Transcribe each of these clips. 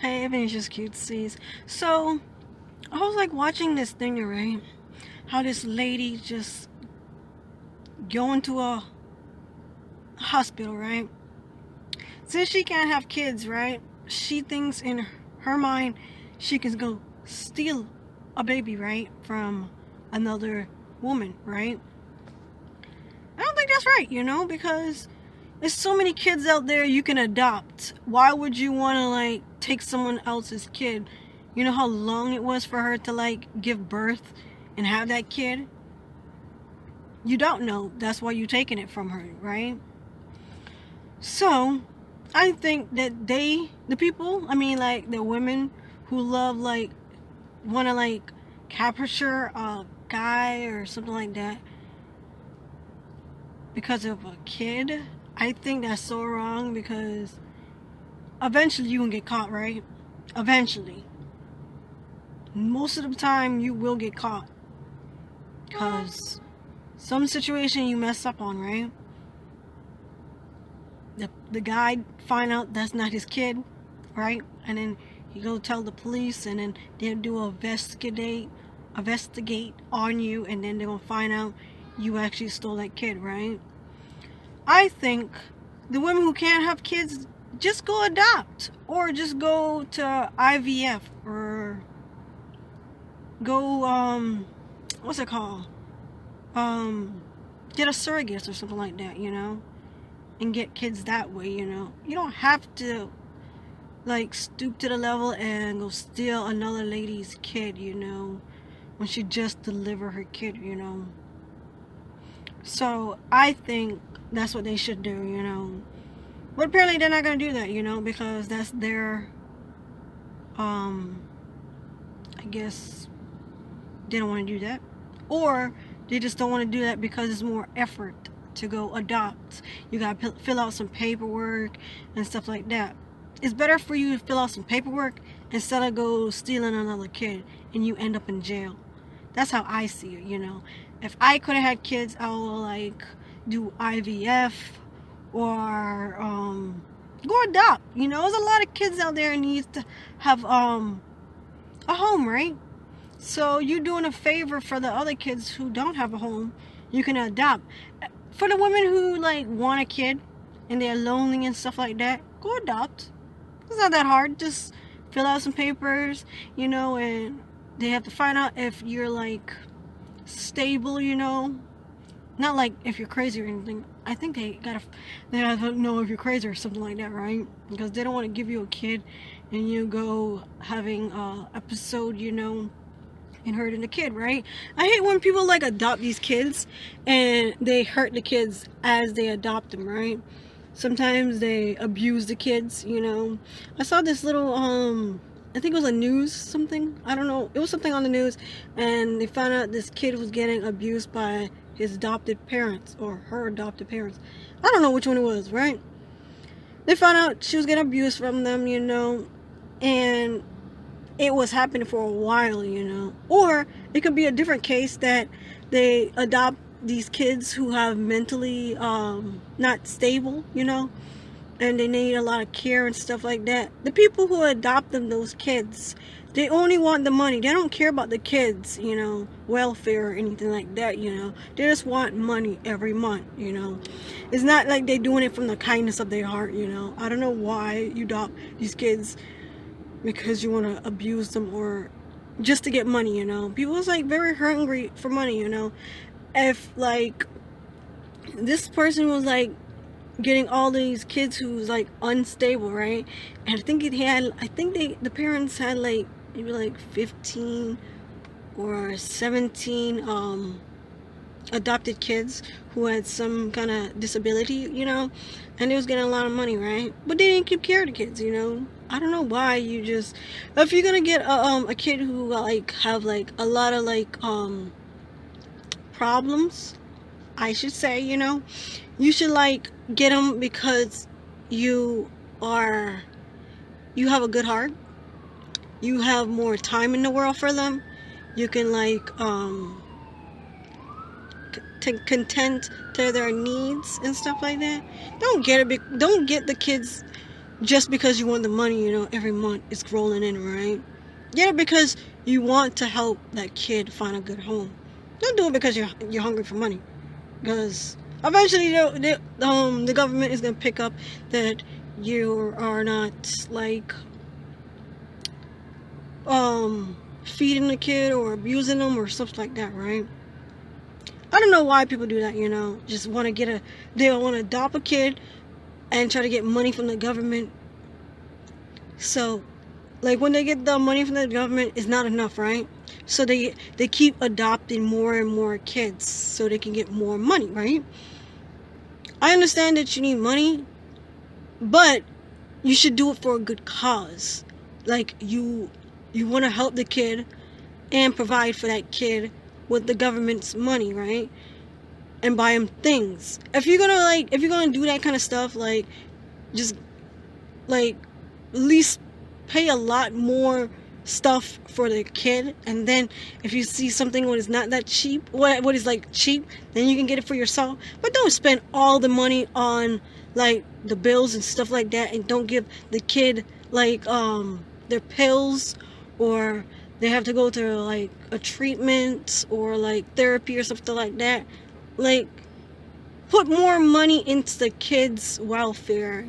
Hey, I think it's just cutesies. So, I was like watching this thing, right? How this lady just go into a hospital, right? Since she can't have kids, right? She thinks in her mind she can go steal a baby, right? From another woman, right? I don't think that's right, because there's so many kids out there you can adopt. Why would you want to like take someone else's kid? You know how long it was for her to like give birth and have that kid? You don't know. That's why you're taking it from her, right? So, I think that the people, I mean like the women who love like want to like capture a guy or something like that because of a kid, I think that's so wrong because eventually you can get caught, right? Eventually. Most of the time you will get caught because some situation you mess up on, right? The guy find out that's not his kid, right? And then he go tell the police, and then they'll do investigate on you, and then they're gonna find out you actually stole that kid, right? I think the women who can't have kids just go adopt, or just go to IVF, or go what's it called? Get a surrogate or something like that, and get kids that way, You don't have to like stoop to the level and go steal another lady's kid, when she just delivered her kid, So I think that's what they should do, But apparently they're not gonna do that, because that's their I guess they don't want to do that. Or they just don't want to do that because it's more effort to go adopt. You gotta fill out some paperwork and stuff like that. It's better for you to fill out some paperwork instead of go stealing another kid and you end up in jail. That's how I see it, If I could have had kids, I would like do IVF or go adopt. There's a lot of kids out there who needs to have a home, right? So you're doing a favor for the other kids who don't have a home. You can adopt. For the women who like want a kid and they're lonely and stuff like that, go adopt. It's not that hard. Just fill out some papers, and they have to find out if you're like stable, Not like if you're crazy or anything. I think they gotta know if you're crazy or something like that, right? Because they don't want to give you a kid and you go having a episode, and hurting the kid, right? I hate when people like adopt these kids and they hurt the kids as they adopt them, right? Sometimes they abuse the kids, I saw this little I think it was a news something, I don't know, it was something on the news, and they found out this kid was getting abused by his adopted parents or her adopted parents. I don't know which one it was, right? They found out she was getting abused from them, and it was happening for a while, Or it could be a different case that they adopt these kids who have mentally not stable, and they need a lot of care and stuff like that. The people who adopt them, those kids, they only want the money. They don't care about the kids, welfare or anything like that, They just want money every month, It's not like they're doing it from the kindness of their heart, I don't know why you adopt these kids because you want to abuse them or just to get money, People's like very hungry for money, If like this person was like getting all these kids who's like unstable, right? And I think the parents had like maybe like 15 or 17 adopted kids who had some kind of disability, and they was getting a lot of money, right? But they didn't keep care of the kids, I don't know why you just, if you're gonna get a kid who like have like a lot of like problems, I should say, you should like get them because you have a good heart, you have more time in the world for them, you can like content to their needs and stuff like that. Don't get the kids just because you want the money, every month it's rolling in, right? Get it because you want to help that kid find a good home. Don't do it because you're hungry for money. Because eventually, the government is gonna pick up that you are not like feeding the kid or abusing them or stuff like that, right? I don't know why people do that. Just want to they want to adopt a kid and try to get money from the government. So, like when they get the money from the government, it's not enough, right? So they keep adopting more and more kids so they can get more money, right? I understand that you need money, but you should do it for a good cause. Like you want to help the kid and provide for that kid with the government's money, right? And buy him things. If you're gonna do that kind of stuff, like just like at least pay a lot more stuff for the kid, and then if you see something what is not that cheap, what is like cheap, then you can get it for yourself. But don't spend all the money on like the bills and stuff like that, and don't give the kid like their pills, or they have to go to like a treatment or like therapy or something like that. Like, put more money into the kid's welfare.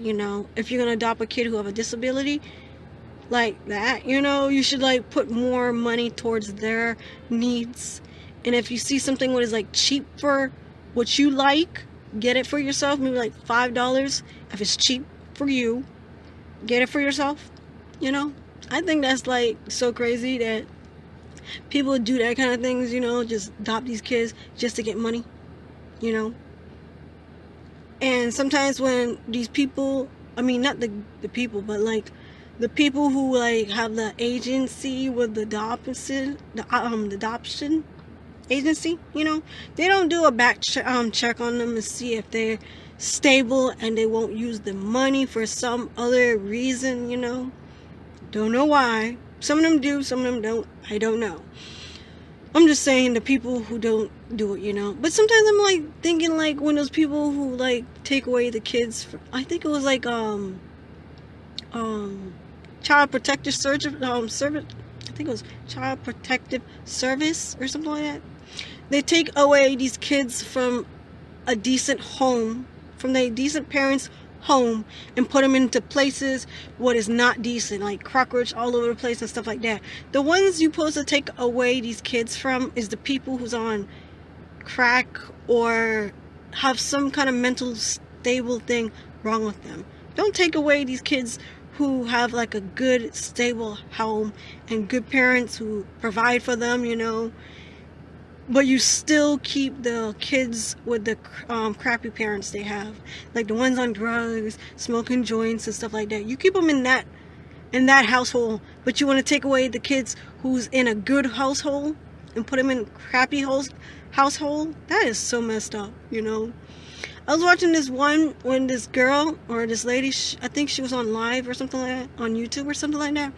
If you're gonna adopt a kid who have a disability like that, you should like put more money towards their needs. And if you see something what is like cheap for what you like, get it for yourself. Maybe like $5. If it's cheap for you, get it for yourself. I think that's like so crazy that people do that kind of things, just adopt these kids just to get money, and sometimes when these people, I mean not the people, but like the people who like have the agency with the adoption agency, they don't do a back check on them and see if they're stable and they won't use the money for some other reason. Don't know why. Some of them do, some of them don't. I don't know. I'm just saying the people who don't do it, But sometimes I'm like thinking like when those people who like take away the kids, I think it was like child protective service. I think it was child protective service or something like that. They take away these kids from a decent home, from their decent parents' home, and put them into places what is not decent, like cockroach all over the place and stuff like that. The ones you're supposed to take away these kids from is the people who's on crack or have some kind of mental stable thing wrong with them. Don't take away these kids who have like a good stable home and good parents who provide for them, but you still keep the kids with the crappy parents they have, like the ones on drugs, smoking joints and stuff like that. You keep them in that household, but you want to take away the kids who's in a good household and put them in crappy household. That is so messed up. I was watching this one when this girl or this lady, I think she was on live or something like that, on YouTube or something like that,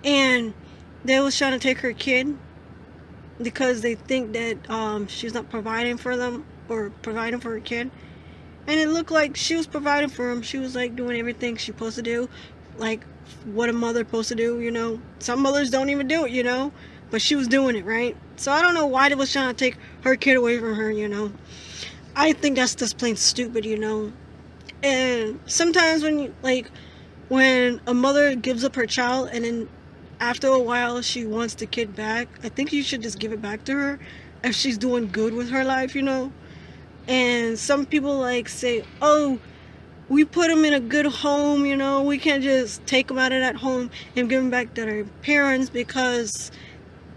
and they was trying to take her kid because they think that she's not providing for them or providing for her kid. And it looked like she was providing for him. She was like doing everything she's supposed to do, like what a mother supposed to do. Some mothers don't even do it, but she was doing it, right? So I don't know why they was trying to take her kid away from her. I think that's just plain stupid. And sometimes when a mother gives up her child and then after a while she wants the kid back, I think you should just give it back to her if she's doing good with her life. And some people like say, oh, we put them in a good home, we can't just take them out of that home and give them back to their parents because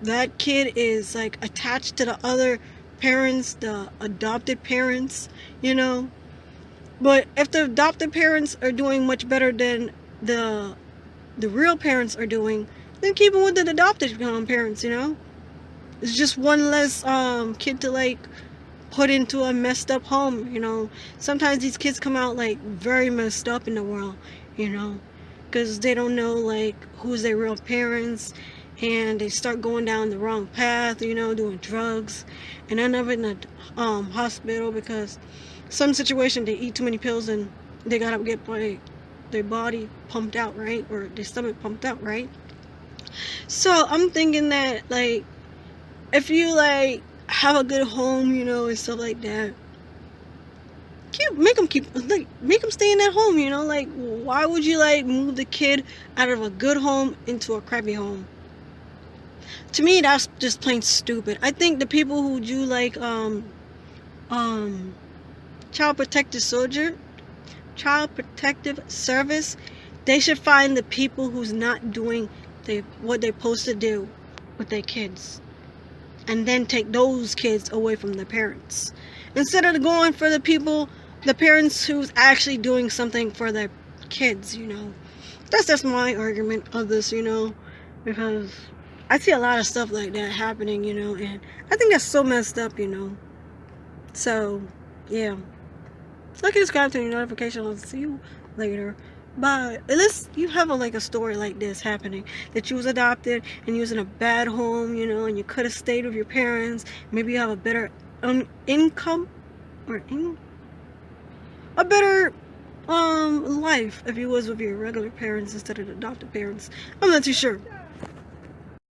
that kid is like attached to the other parents, the adopted parents, But if the adopted parents are doing much better than the real parents are doing, then keep them with the adopted parents. It's just one less kid to like put into a messed up home. Sometimes these kids come out like very messed up in the world, because they don't know like who's their real parents, and they start going down the wrong path, doing drugs, and end up in the hospital because some situation they eat too many pills and they gotta get like their body pumped out, right? Or their stomach pumped out, right? So I'm thinking that, like, if you like have a good home, you know, and stuff like that, make them stay in that home, you know. Like, why would you like move the kid out of a good home into a crappy home? To me, that's just plain stupid. I think the people who do like um child protective soldier child protective service, they should find the people who's not doing what they're supposed to do with their kids, and then take those kids away from their parents, instead of going for the parents who's actually doing something for their kids, you know. That's just my argument of this, you know, because I see a lot of stuff like that happening, you know, and I think that's so messed up, you know. So, yeah. Like and subscribe to the notification. I'll see you later. Bye. Unless you have a story like this happening, that you was adopted and you was in a bad home, you know, and you could have stayed with your parents. Maybe you have a better income or a better life if you was with your regular parents instead of the adopted parents. I'm not too sure.